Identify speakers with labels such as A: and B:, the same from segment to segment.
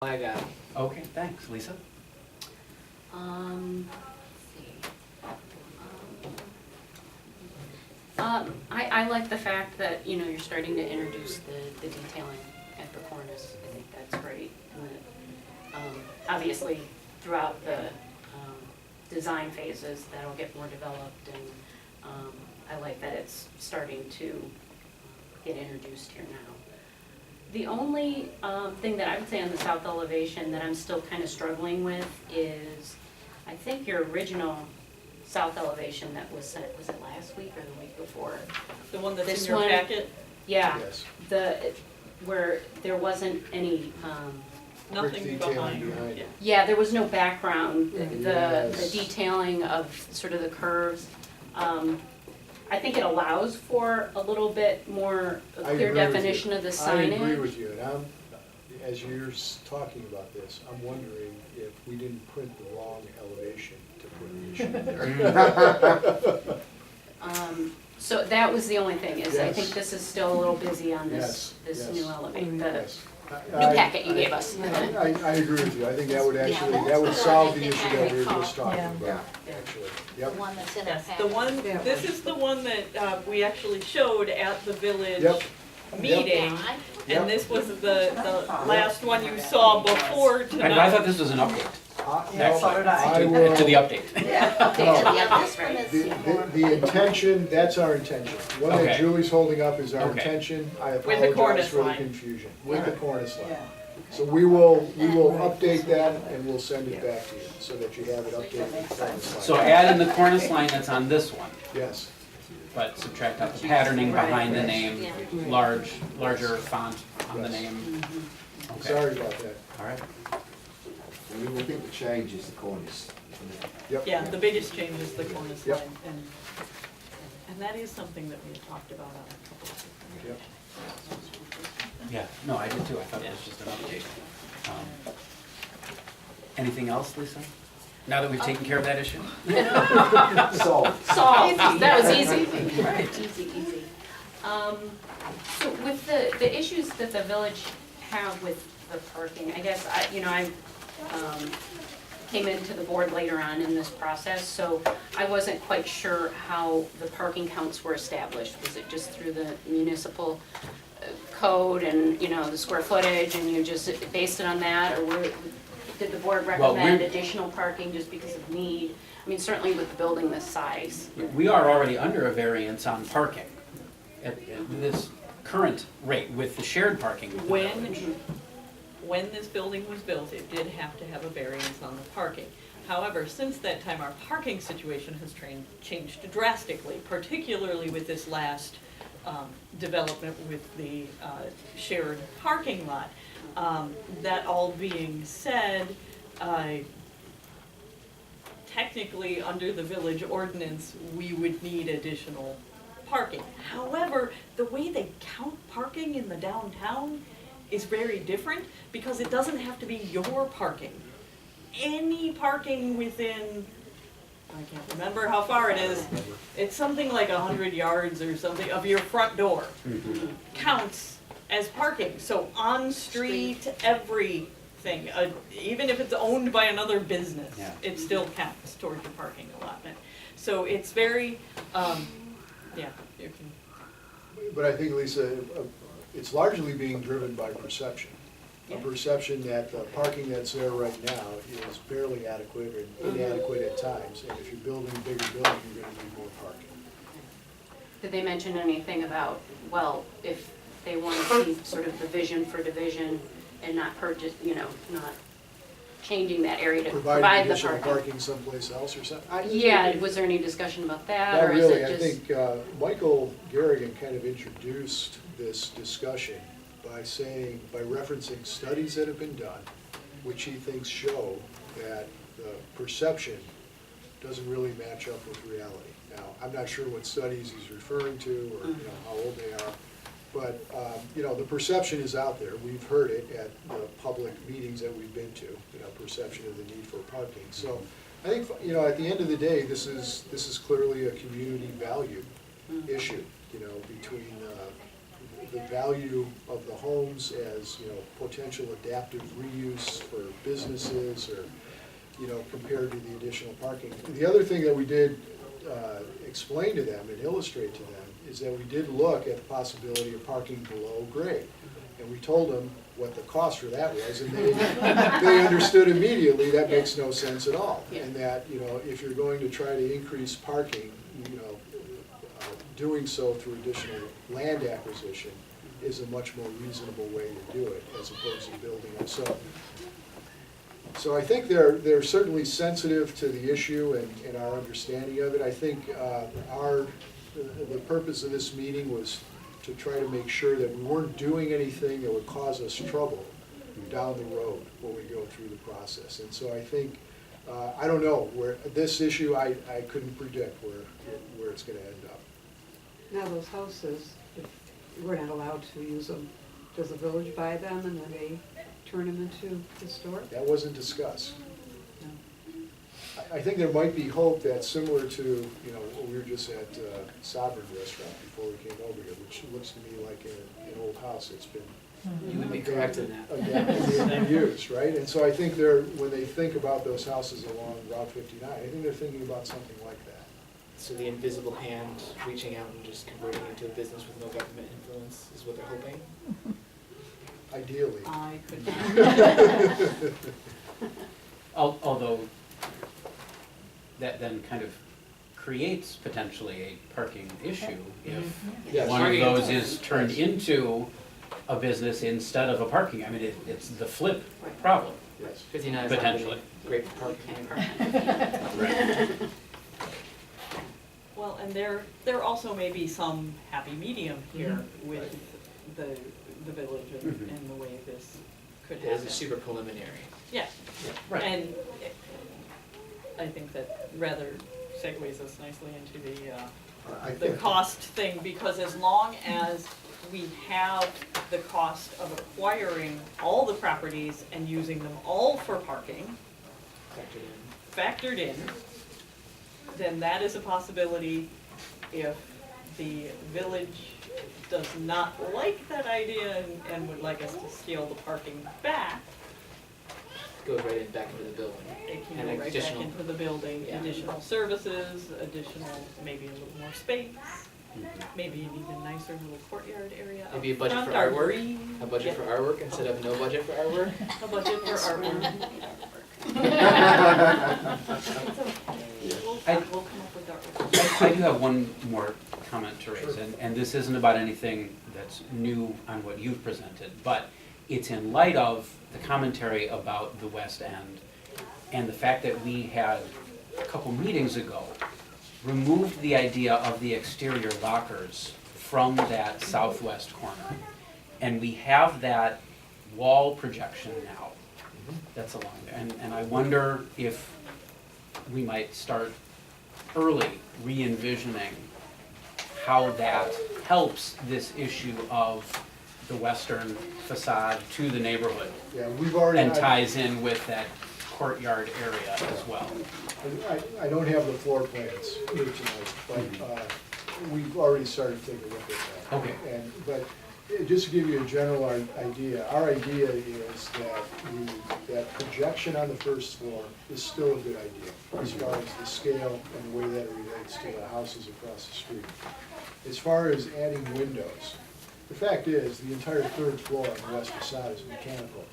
A: I got.
B: Okay, thanks. Lisa?
C: Let's see. I like the fact that, you know, you're starting to introduce the detailing at the cornice. I think that's great. And that, obviously, throughout the design phases, that'll get more developed, and I like that it's starting to get introduced here now. The only thing that I would say on the south elevation that I'm still kind of struggling with is, I think your original south elevation that was sent, was it last week or the week before?
D: The one that's
C: This
D: in your
C: one?
D: packet?
C: Yeah,
A: Yes.
C: where there wasn't any,
D: Nothing
A: detailing
D: behind.
A: behind
D: Yeah.
A: it.
C: yeah, there was no background, the
A: Yes.
C: detailing of sort of the curves. I think it allows for a little bit more
A: I
C: clear
A: agree with
C: definition
A: you.
C: of the signage.
A: I agree with you, and as you're talking about this, I'm wondering if we didn't print the wrong elevation to put the issue in there.
C: So that was the only thing, is I
A: Yes.
C: think this is still a little busy on this,
A: Yes,
C: this
A: yes.
C: new elevate, the
A: Yes.
C: new packet you gave us.
A: I agree with you, I think that would actually,
E: that's
A: that would
E: the
A: solve
E: one I
A: the
E: think
A: issue
E: I
A: that we were
E: recall.
A: just talking
E: Yeah.
A: about, actually.
E: The
A: Yep,
E: one that's in our
D: Yes,
E: packet.
D: the one, this is the one that we actually showed at the village
A: Yep.
D: meeting.
E: Yeah,
A: Yep.
D: And this was the last one you saw before
B: I
D: tonight.
B: thought this was an update.
A: I
B: To
A: will.
B: the update.
E: Yeah, this one is more.
A: The intention, that's our intention. One that
B: Okay.
A: Julie's holding up is our
B: Okay.
A: intention. I
D: With the
A: apologize
D: cornice
A: for the
D: line.
A: confusion. With the cornice line. So we will update that and we'll send it back to you so that you have it updated. with the cornice line.
B: So add in the cornice line that's on this one,
A: Yes,
B: but subtract out the patterning behind the name,
E: Yeah.
B: larger font on the
A: Yes.
B: name. Okay,
A: sorry about that.
B: all right.
F: I mean, I think the change is the cornice, isn't it?
A: Yep.
D: Yeah, the biggest change is the cornice
A: Yep.
D: line, and that is something that we had talked about on a couple of different.
A: Yep.
B: Yeah, no, I did too. I thought it was just an update. Anything else, Lisa? Now that we've taken care of that issue?
F: Solved.
C: Solved, that was easy. Easy. So with the issues that the village have with the parking, I guess, I came into the board later on in this process, so I wasn't quite sure how the parking counts were established. Was it just through the municipal code and, you know, the square footage, and you just based it on that, or did the board
B: Well,
C: recommend
B: we're-
C: additional parking just because of need? I mean, certainly with the building this size.
B: We are already under a variance on parking at this current rate with the shared parking. with the village.
D: When this building was built, it did have to have a variance on the parking. However, since that time, our parking situation has changed drastically, particularly with this last development with the shared parking lot. That all being said, technically, under the village ordinance, we would need additional parking. However, the way they count parking in the downtown is very different, because it doesn't have to be your parking. Any parking within, I can't remember how far it is, it's something like 100 yards or something of your front door counts as parking. So on-street, everything, even if it's owned by another business,
B: Yeah.
D: it still counts towards your parking allotment. So it's very, yeah, you can.
A: But I think, Lisa, it's largely being driven by perception. A
D: Yeah.
A: perception that the parking that's there right now is barely adequate and inadequate at times. And if you're building bigger buildings, you're gonna need more parking.
C: Did they mention anything about, well, if they want to keep sort of the vision for division and not purchase, you know, not changing that area to
A: Provide
C: provide the
A: additional
C: parking?
A: parking someplace else or something?
C: Yeah, was there any discussion about that,
A: Not
C: or is
A: really.
C: it
A: I
C: just?
A: think Michael Garrigan kind of introduced this discussion by saying, by referencing studies that have been done, which he thinks show that the perception doesn't really match up with reality. Now, I'm not sure what studies he's referring to, or you know, how old they are, but you know, the perception is out there. We've heard it at the public meetings that we've been to, you know, perception of the need for parking. So I think, you know, at the end of the day, this is clearly a community value issue, you know, between the value of the homes as, potential adaptive reuse for businesses or, compared to the additional parking. The other thing that we did explain to them and illustrate to them is that we did look at the possibility of parking below grade. And we told them what the cost for that was, and they understood immediately that makes no sense at all.
C: Yeah.
A: And that, if you're going to try to increase parking, doing so through additional land acquisition is a much more reasonable way to do it as opposed to building it. So I think they're certainly sensitive to the issue and our understanding of it. I think the purpose of this meeting was to try to make sure that we weren't doing anything that would cause us trouble down the road when we go through the process. And so I think, I don't know, where this issue, I couldn't predict where it's gonna end up.
G: Now, those houses, if we're not allowed to use them, does the village buy them and then they turn them into historic?
A: That wasn't discussed.
G: No.
A: I think there might be hope that similar to, we were just at Sovereign Restaurant before we came over here, which looks to me like an old house that's been
B: You would be correct in that.
A: adapted and used, right? And so I think when they think about those houses along Route 59, I think they're thinking about something like that.
H: So the invisible hand reaching out and just converting into a business with no government influence is what they're hoping?
A: Ideally.
D: I could
B: Although, that then kind of creates potentially a parking issue if
H: Yes.
B: one of
H: Parking
B: those
H: is-
B: is turned into a business instead of a parking. I mean, it's the flip
C: Right.
B: problem.
A: Yes.
H: 59 is not
B: Potentially.
H: really great for parking.
B: Right.
D: Well, and there also may be some happy medium here with the village
B: Mhm.
D: and the way this could
H: It is
D: happen.
H: super preliminary.
D: Yeah,
B: Right.
D: and I think that rather segues us nicely into
A: I
D: the
A: think-
D: cost thing, because as long as we have the cost of acquiring all the properties and using them all for parking
H: Factored in.
D: factored in, then that is a possibility. If the village does not like that idea and would like us to scale the parking back,
H: Goes right in back into the building.
D: it can
H: And
D: go right back
H: additional-
D: into the building,
H: Yeah.
D: additional services, additional, maybe a little more space, maybe an even nicer little courtyard area up
H: Maybe a budget
D: front,
H: for
D: our
H: artwork?
D: green-
H: A budget for
D: yeah,
H: artwork instead of no budget for artwork?
D: a budget for artwork. We'll
B: I-
D: come up with artwork.
B: I do have one more comment to raise, and this isn't about anything that's new on what you've presented, but it's in light of the commentary about the West End and the fact that we had, a couple meetings ago, removed the idea of the exterior lockers from that southwest corner. And we have that wall projection now that's along there. And I wonder if we might start early re-envisioning how that helps this issue of the western facade to the neighborhood
A: Yeah, we've already.
B: and ties in with that courtyard area as well.
A: I don't have the floor plans here tonight, but we've already started taking a look at that.
B: Okay.
A: But just to give you a general idea, our idea is that projection on the first floor is still a good idea as far as the scale and the way that it relates to the houses across the street. As far as adding windows, the fact is, the entire third floor on the west facade is mechanical.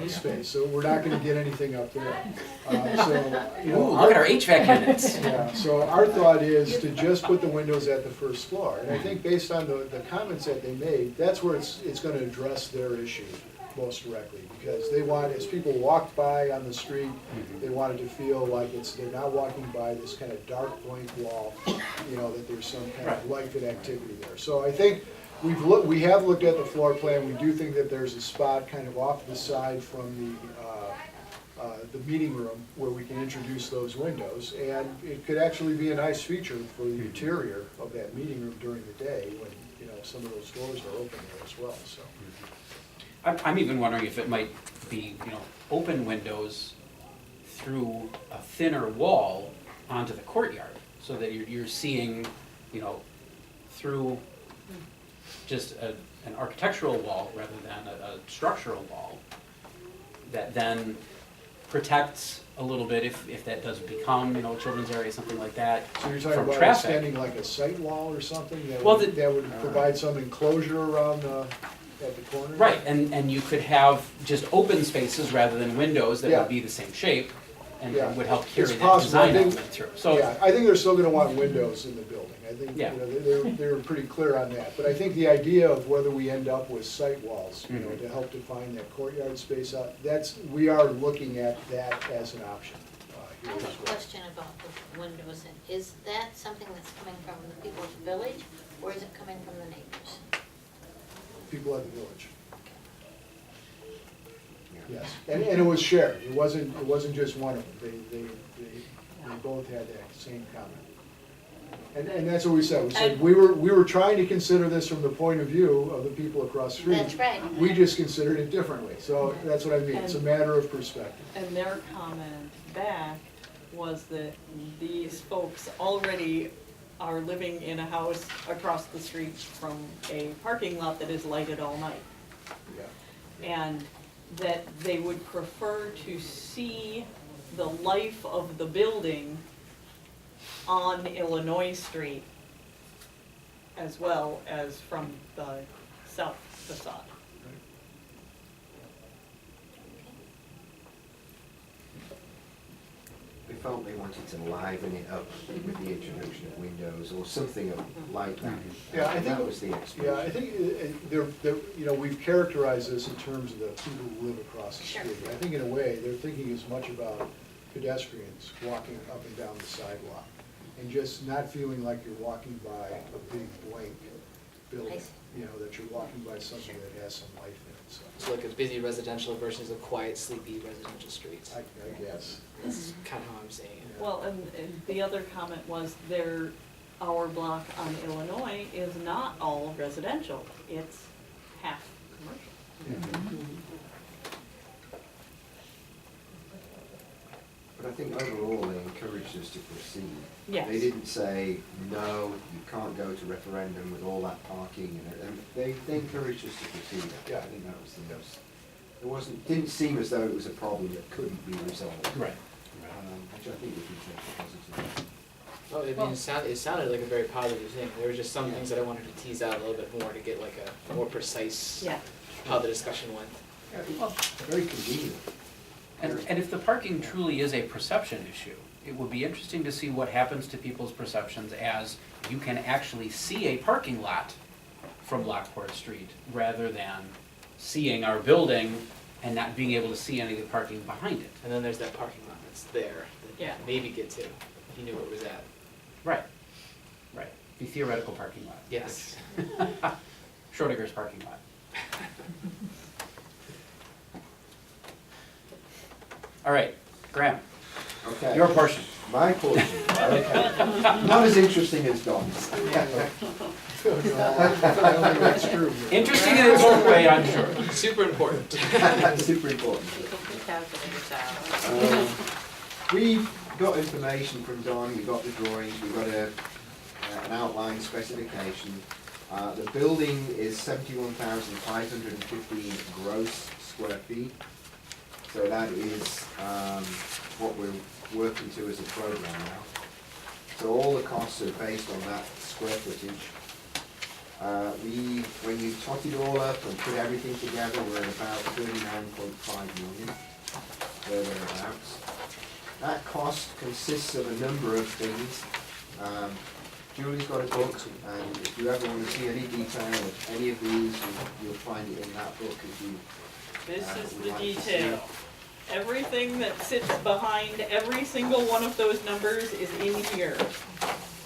A: Space, so we're not gonna get anything up there.
B: Ooh, look at our HVAC units.
A: Yeah, so our thought is to just put the windows at the first floor. And I think based on the comments that they made, that's where it's gonna address their issue most directly. Because they want, as people walked by on the street, they wanted to feel like they're not walking by this kind of dark blank wall, that there's some kind of life and activity there. So I think we have looked at the floor plan. We do think that there's a spot kind of off the side from the meeting room where we can introduce those windows. And it could actually be a nice feature for the interior of that meeting room during the day when, some of those doors are open there as well, so.
B: I'm even wondering if it might be, open windows through a thinner wall onto the courtyard, so that you're seeing, through just an architectural wall rather than a structural wall that then protects a little bit if that does become, a children's area, something like that,
A: So you're talking
B: from
A: about
B: traffic.
A: extending like a site wall or something that
B: Well,
A: would, that would provide some enclosure around at the corner?
B: Right, and you could have just open spaces rather than windows that
A: Yeah.
B: would be the same shape and
A: Yeah.
B: would help carry
A: It's
B: that
A: possible. I
B: design
A: think-
B: element through. So,
A: Yeah, I think they're still gonna want windows in the building. I think,
B: Yeah.
A: they're pretty clear on that. But I think the idea of whether we end up with site walls,
B: Mhm.
A: to help define that courtyard space out, we are looking at that as an option
E: I
A: here
E: have
A: as
E: a
A: well.
E: question about the windows, and is that something that's coming from the people of the village, or is it coming from the neighbors?
A: People at the village. Yes, and it was shared. It wasn't just one of them. They both had that same comment. And that's what we said. We said,
D: And-
A: we were trying to consider this from the point of view of the people across the street.
E: That's right.
A: We just considered it differently. So that's what I mean. It's a matter of perspective.
D: And their comment back was that these folks already are living in a house across the street from a parking lot that is lighted all night.
A: Yeah.
D: And that they would prefer to see the life of the building on Illinois Street as well as from the south facade.
F: We felt they wanted to liven it up with the introduction of windows or something like that.
A: Yeah, I think-
F: That was the explanation.
A: Yeah, I think we've characterized this in terms of the people who live across the
E: Sure.
A: street. I think in a way, they're thinking as much about pedestrians walking up and down the sidewalk and just not feeling like you're walking by a big blank building,
E: I see.
A: that you're walking by something that has some life in it, so,
H: So like a busy residential versus a quiet, sleepy residential street.
A: I guess.
H: That's kind of how I'm saying it.
D: Well, and the other comment was our block on Illinois is not all residential, it's half commercial.
F: But I think overall they encouraged us to proceed.
D: Yes.
F: They didn't say, no, you can't go to referendum with all that parking and everything. They encouraged us to proceed.
A: Yeah.
F: I think that was the most, didn't seem as though it was a problem that couldn't be resolved.
B: right.
F: Which I think we can take positively.
H: Well, I mean, it sounded like a very positive thing. There were just some things that I wanted to tease out a little bit more to get like a more precise
D: Yeah.
H: how the discussion went.
A: Well,
F: Very convenient.
B: And if the parking truly is a perception issue, it would be interesting to see what happens to people's perceptions as you can actually see a parking lot from Lockport Street rather than seeing our building and not being able to see any of the parking behind it.
H: And then there's that parking lot that's there that
D: Yeah.
H: you could maybe get to if you knew where it was at.
B: Right, right. The theoretical parking lot.
H: Yes.
B: Schrodinger's parking lot. All right, Graham,
F: Okay.
B: your portion.
F: My portion, okay. Not as interesting as Don's.
A: I don't think that's true.
B: Interesting in its own way, I'm sure.
H: Super important.
F: Super important.
C: Calculators out.
F: We got information from Don, we got the drawings, we got an outline specification. The building is 71,515 gross square feet. So that is what we're working to as a program now. So all the costs are based on that square footage. When you tot it all up and put everything together, we're at about 39.5 million, thereabouts. That cost consists of a number of things. Julie's got a book, and if you ever want to see any detail of any of these, you'll find it in that book if you
D: This is
F: would
D: the
F: like to see
D: detail.
F: it.
D: Everything that sits behind every single one of those numbers is in here.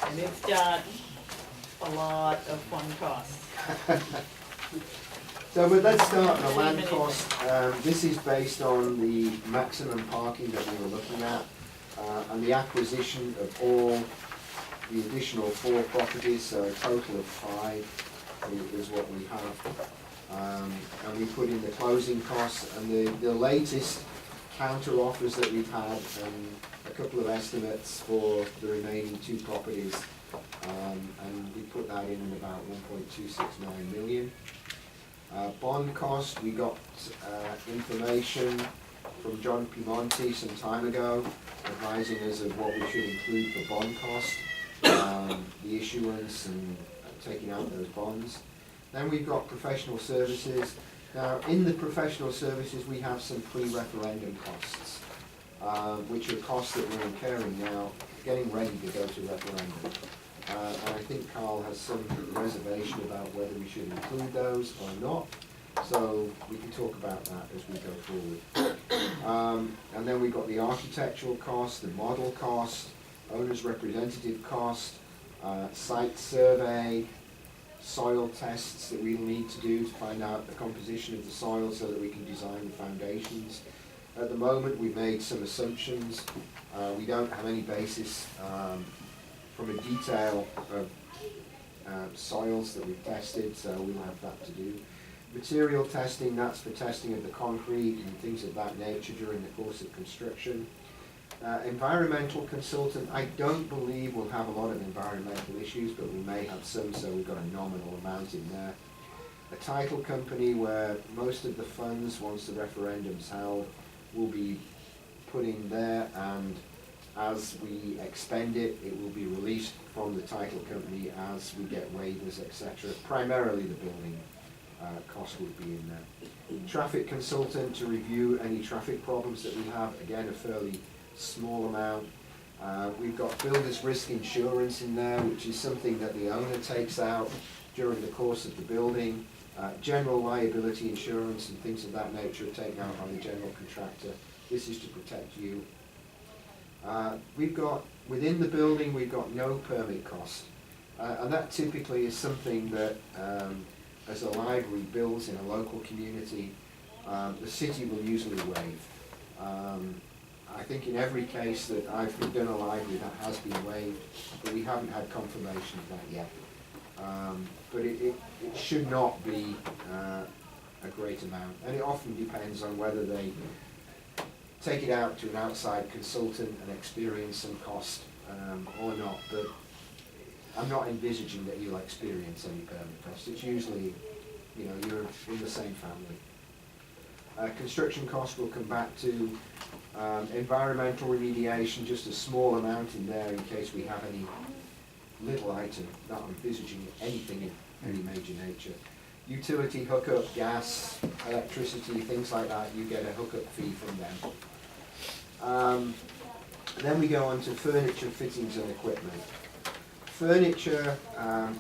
D: And it's got a lot of fun costs.
F: So, but let's start the land
D: Many
F: cost. This is based on the maximum parking that we were looking at, and the acquisition of all the additional 4 properties, so a total of 5 is what we have. And we put in the closing costs and the latest counter offers that we've had and a couple of estimates for the remaining 2 properties And we put that in at about 1.269 million. Bond cost, we got information from John Piemonte some time ago, advising us of what we should include for bond cost, the issuance and taking out those bonds. Then we've got professional services. Now, in the professional services, we have some pre-referendum costs, which are costs that we're incurring now, getting ready to go to referendum. And I think Carl has some reservation about whether we should include those or not. So we can talk about that as we go forward. And then we've got the architectural cost, the model cost, owner's representative cost, site survey, soil tests that we'll need to do to find out the composition of the soil so that we can design the foundations. At the moment, we've made some assumptions. We don't have any basis from a detail of soils that we've tested, so we'll have that to do. Material testing, that's for testing of the concrete and things of that nature during the course of construction. Environmental consultant, I don't believe we'll have a lot of environmental issues, but we may have some, so we've got a nominal amount in there. A title company where most of the funds, once the referendum's held, will be put in there, and as we expend it, it will be released from the title company as we get waivers, etc. Primarily the building cost would be in there. Traffic consultant to review any traffic problems that we have, again a fairly small amount. We've got builder's risk insurance in there, which is something that the owner takes out during the course of the building. General liability insurance and things of that nature are taken out by the general contractor. This is to protect you. We've got, within the building, we've got no permit cost. And that typically is something that, as a library builds in a local community, the city will usually waive. I think in every case that I've done a library that has been waived, but we haven't had confirmation of that yet. But it should not be a great amount, and it often depends on whether they take it out to an outside consultant and experience some cost or not. But I'm not envisaging that you'll experience any permit costs. It's usually, you know, you're in the same family. Construction costs will come back to. Environmental remediation, just a small amount in there in case we have any little item, not envisaging anything in any major nature. Utility hookup, gas, electricity, things like that, you get a hookup fee from them. Then we go on to furniture, fittings and equipment. Furniture,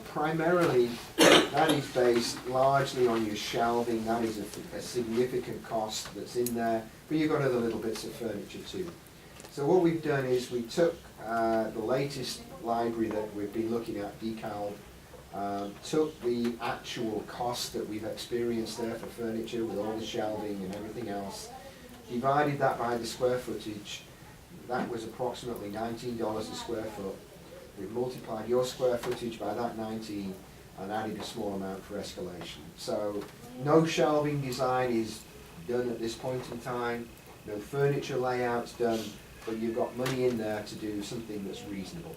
F: primarily, that is based largely on your shelving. That is a significant cost that's in there, but you've got other little bits of furniture too. So what we've done is we took the latest library that we've been looking at, decal, took the actual cost that we've experienced there for furniture with all the shelving and everything else, divided that by the square footage. That was approximately $19 a square foot. We've multiplied your square footage by that 19 and added a small amount for escalation. So no shelving design is done at this point in time, no furniture layouts done, but you've got money in there to do something that's reasonable.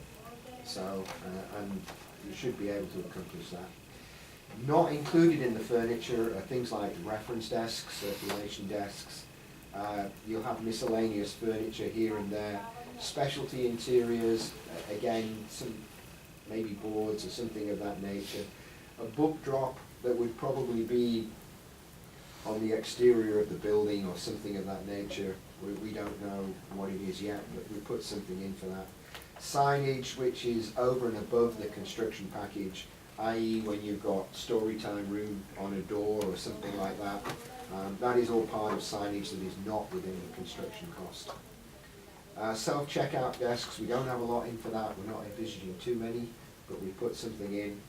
F: So, and you should be able to accomplish that. Not included in the furniture are things like reference desks, circulation desks. You'll have miscellaneous furniture here and there. Specialty interiors, again, some maybe boards or something of that nature. A book drop that would probably be on the exterior of the building or something of that nature. We don't know what it is yet, but we put something in for that. Signage, which is over and above the construction package, i.e. when you've got story time room on a door or something like that. That is all part of signage that is not within the construction cost. Self-checkout desks, we don't have a lot in for that. We're not envisaging too many, but we put something in.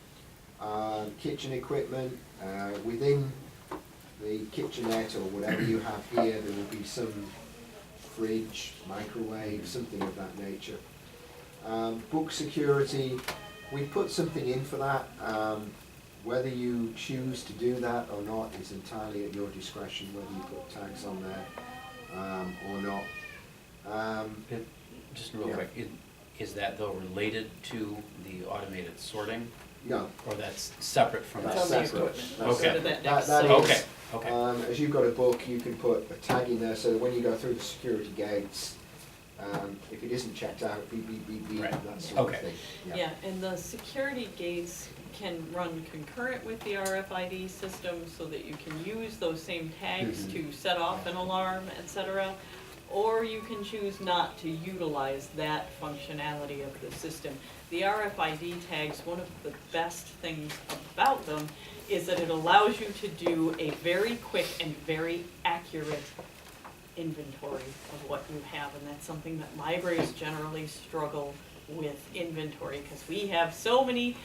F: Kitchen equipment, within the kitchenette or whatever you have here, there will be some fridge, microwave, something of that nature. Book security, we put something in for that. Whether you choose to do that or not is entirely at your discretion, whether you put tags on there or not.
B: Just real quick, Is that though related to the automated sorting,
F: No,
B: or that's separate from
F: that's
B: that?
D: on the
F: separate.
D: equipment.
F: That's
B: Okay.
D: Go to
F: separate.
D: that next
F: That
D: slide.
F: is,
B: Okay, okay.
F: as you've got a book, you can put a tag in there so that when you go through the security gates, if it isn't checked out, beep, beep, beep, beep,
B: Right.
F: that sort of
B: Okay.
F: thing.
D: Yeah, and the security gates can run concurrent with the RFID system so that you can use those same tags
B: Mhm.
D: to set off an alarm, etc. Or you can choose not to utilize that functionality of the system. The RFID tags, one of the best things about them is that it allows you to do a very quick and very accurate inventory of what you have, and that's something that libraries generally struggle with inventory, because we have so many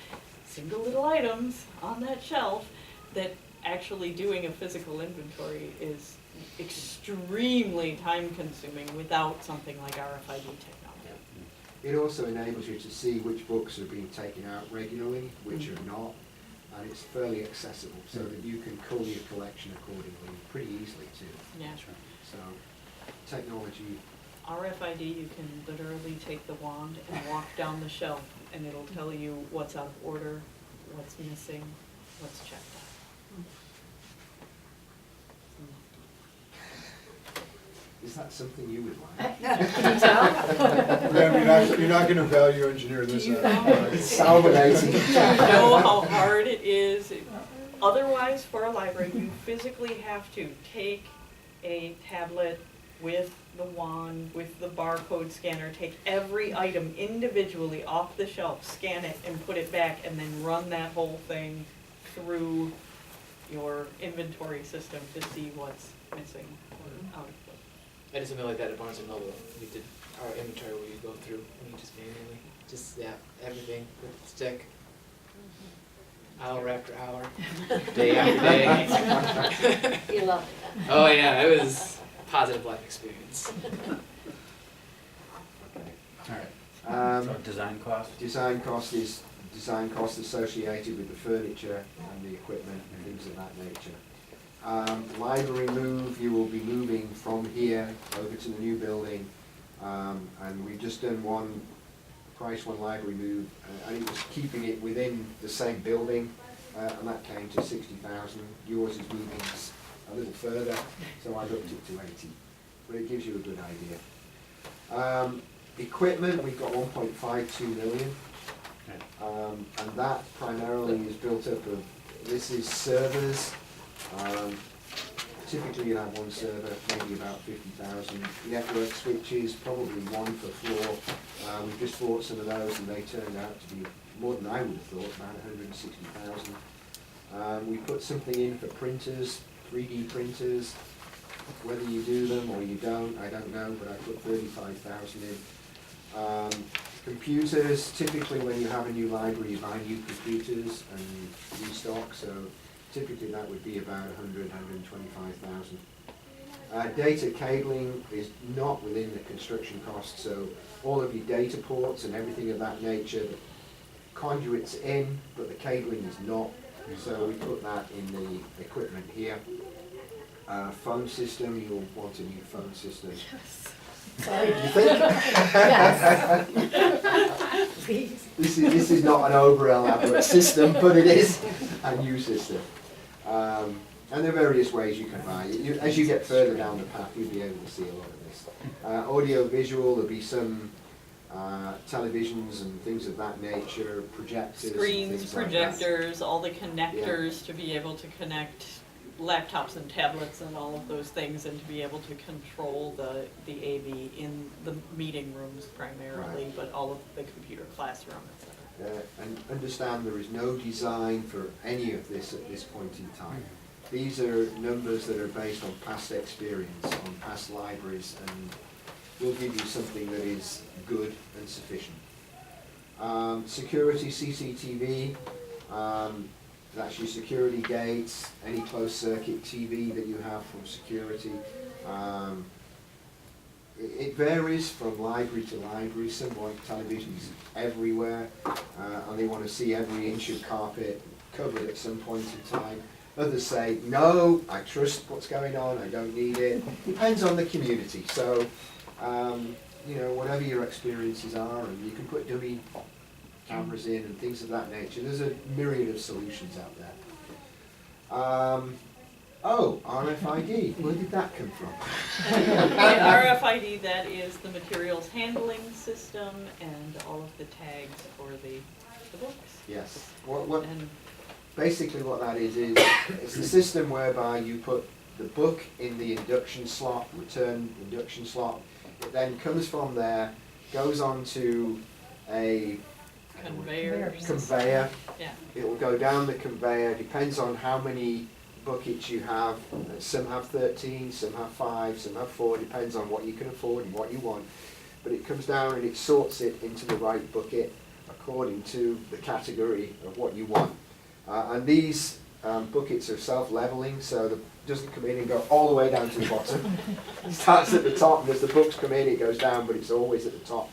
D: single little items on that shelf that actually doing a physical inventory is extremely time consuming without something like RFID technology.
F: It also enables you to see which books are being taken out regularly, which are not, and it's fairly accessible, so that you can cull your collection accordingly pretty easily too.
D: Yeah.
F: So, technology,
D: RFID, you can literally take the wand and walk down the shelf and it'll tell you what's out of order, what's missing, what's checked out.
F: is that something you would like?
G: Can you tell?
A: Graham, you're not gonna value engineer this out. right?
F: It's salivating.
D: You know how hard it is. Otherwise, for a library, you physically have to take a tablet with the wand, with the barcode scanner, take every item individually off the shelf, scan it, and put it back, and then run that whole thing through your inventory system to see what's missing or out of place.
H: I did something like that at Barnes and Noble. We did our inventory where you go through and you just manually, everything with the stick. Hour after hour, day after day.
E: You love it, huh?
H: Oh yeah, it was a positive life experience.
B: All right. So
F: Um,
B: design cost?
F: design cost is design cost associated with the furniture and the equipment and things of that nature. Library move, you will be moving from here over to the new building, and we've just done one library move, and it was keeping it within the same building, and that came to 60,000. Yours is moving a little further, so I looked it to 80, but it gives you a good idea. Equipment, we've got 1.52 million, and that primarily is built up of, this is servers. Typically you have one server, maybe about 50,000. Network switches, probably one per floor. We've just bought some of those and they turned out to be more than I would have thought, about 160,000. We put something in for printers, 3D printers. Whether you do them or you don't, I don't know, but I put 35,000 in. Computers, typically when you have a new library, you buy new computers and you restock, so typically that would be about 125,000. Data cabling is not within the construction cost, so all of your data ports and everything of that nature, the conduit's in, but the cabling is not, so we put that in the equipment here. Phone system, you'll want a new phone system.
G: Sorry.
F: You think?
G: Yes. Please.
F: This is not an over elaborate system, but it is a new system. And there are various ways you can buy it. As you get further down the path, you'll be able to see a lot of this. Audio visual, there'll be some televisions and things of that nature, projectors, and
D: Screens,
F: things like that.
D: projectors, all the connectors to be able to connect laptops and tablets and all of those things, and to be able to control the AV in the meeting rooms primarily,
F: Right.
D: but all of the computer classroom, etc.
F: And understand there is no design for any of this at this point in time. These are numbers that are based on past experience, on past libraries, and will give you something that is good and sufficient. Security, CCTV, that's your security gates, any closed circuit TV that you have from security. It varies from library to library. Some want televisions everywhere, and they want to see every inch of carpet covered at some point in time. Others say, no, I trust what's going on, I don't need it. Depends on the community. So you know, whatever your experiences are, and you can put dummy cameras in and things of that nature. There's a myriad of solutions out there. Oh, RFID, where did that come from?
D: And RFID, that is the materials handling system and all of the tags for the books.
F: Yes. What
D: And
F: basically what that is it's the system whereby you put the book in the induction slot, return induction slot. It then comes from there, goes on to a
D: conveyor.
F: conveyor.
D: Yeah.
F: It will go down the conveyor, depends on how many buckets you have. Some have 13, some have 5, some have 4, depends on what you can afford and what you want. But it comes down and it sorts it into the right bucket according to the category of what you want. And these buckets are self-leveling, so it doesn't come in and go all the way down to the bottom. It starts at the top, and as the books come in, it goes down, but it's always at the top.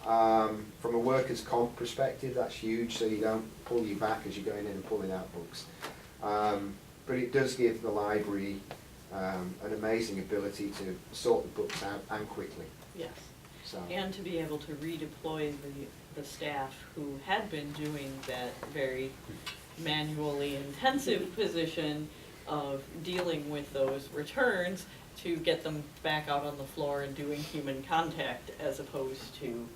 F: From a workers' comp perspective, that's huge, so you don't pull you back as you're going in and pulling out books. But it does give the library an amazing ability to sort the books out and quickly.
D: Yes.
F: So.
D: And to be able to redeploy the staff who had been doing that very manually intensive position of dealing with those returns to get them back out on the floor and doing human contact as opposed to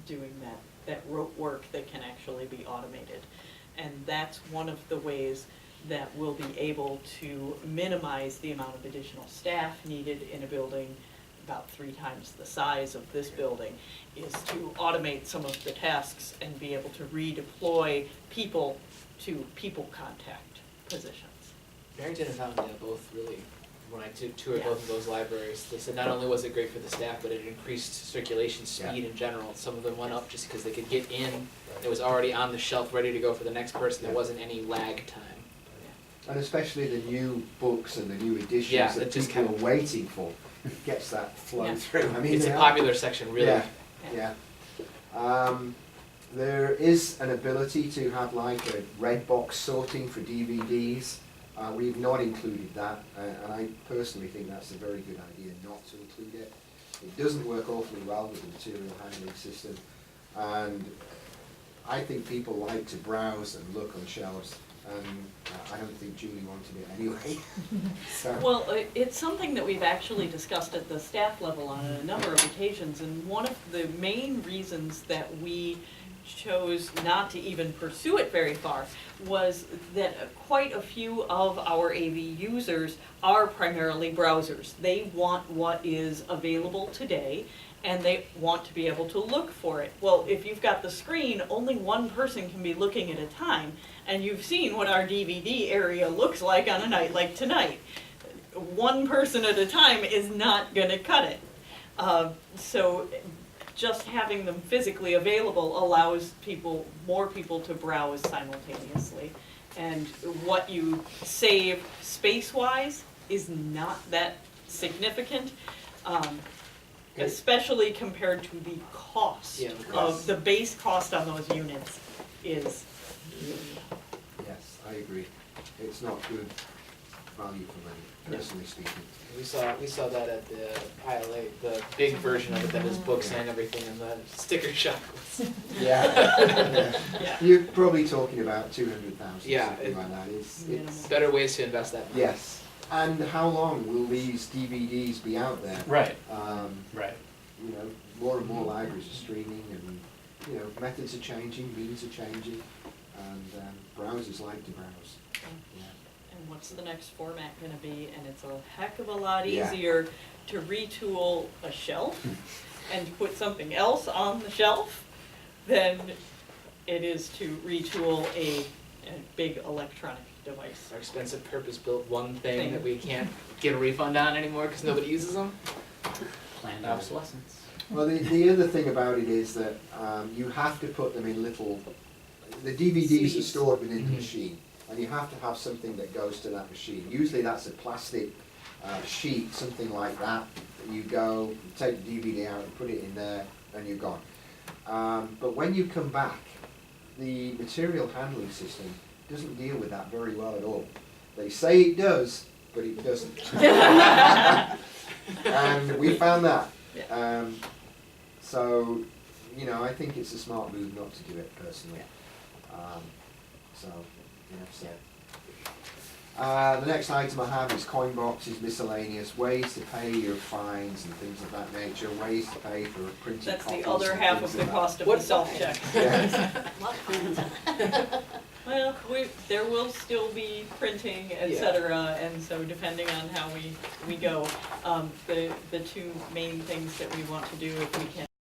D: doing that rote work that can actually be automated. And that's one of the ways that we'll be able to minimize the amount of additional staff needed in a building about 3 times the size of this building, is to automate some of the tasks and be able to redeploy people to people contact positions.
H: Barrington and Fountaindale both really, when I toured
D: Yeah.
H: both of those libraries, they said not only was it great for the staff, but it increased circulation speed in general. Some of them went up just because they could get in, it was already on the shelf ready to go for the next person, there wasn't any lag time.
F: And especially the new books and the new editions
H: Yeah,
F: that
H: it just
F: people
H: kind
F: are waiting for, gets that flow
D: Yeah.
F: through. I mean,
H: It's a
F: they are-
H: popular section, really.
F: Yeah, yeah. There is an ability to have like a red box sorting for DVDs. We've not included that, and I personally think that's a very good idea not to include it. It doesn't work awfully well with the material handling system, and I think people like to browse and look on shelves, and I don't think Julie wanted it anyway. So.
D: Well, it's something that we've actually discussed at the staff level on a number of occasions, and one of the main reasons that we chose not to even pursue it very far was that quite a few of our AV users are primarily browsers. They want what is available today, and they want to be able to look for it. Well, if you've got the screen, only one person can be looking at a time, and you've seen what our DVD area looks like on a night like tonight. One person at a time is not gonna cut it. So just having them physically available allows more people to browse simultaneously. And what you save space-wise is not that significant, especially compared to the cost
H: Yeah, the
D: of
H: cost.
D: the base cost on those units is.
F: Yes, I agree. It's not good value for money, personally speaking.
H: We saw that at the ILA, the big version of it that has books and everything, and the sticker shock was.
F: Yeah.
D: Yeah.
F: You're probably talking about 200,000,
H: Yeah,
F: something
H: it-
F: like that. It's
D: Minimal.
H: Better ways to invest that money.
F: yes. And how long will these DVDs be out there?
B: Right,
F: Um,
B: right.
F: you know, more and more libraries are streaming, and you know, methods are changing, means are changing, and browsers like to browse. Yeah.
D: And what's the next format gonna be? And it's a heck of a lot
F: Yeah.
D: easier to retool a shelf and put something else on the shelf than it is to retool a big electronic device.
H: Our expensive purpose-built one thing that we can't get a refund on anymore because nobody uses them.
B: Planned obsolescence.
F: Well, the other thing about it is that you have to put them in little. The DVDs are
D: Sleeves.
F: stored within the
H: Mhm.
F: machine, and you have to have something that goes to that machine. Usually, that's a plastic sheet, something like that. You go, you take the DVD out, and put it in there, and you're gone. But when you come back, the material handling system doesn't deal with that very well at all. They say it does, but it doesn't. And we found that So, you know, I think it's a smart move not to do it personally. So, so. The next item I have is coin boxes, miscellaneous, ways to pay your fines and things of that nature, ways to pay for printed
D: That's
F: copies.
D: the other
F: and
D: half
F: things
D: of the
F: that.
D: cost of
H: What
D: the self-check.
F: Yeah.
E: Lot of fines.
D: Well, there will still be printing, et
H: Yeah.
D: cetera, and so depending on how we go, the two main things that we want to do, if we can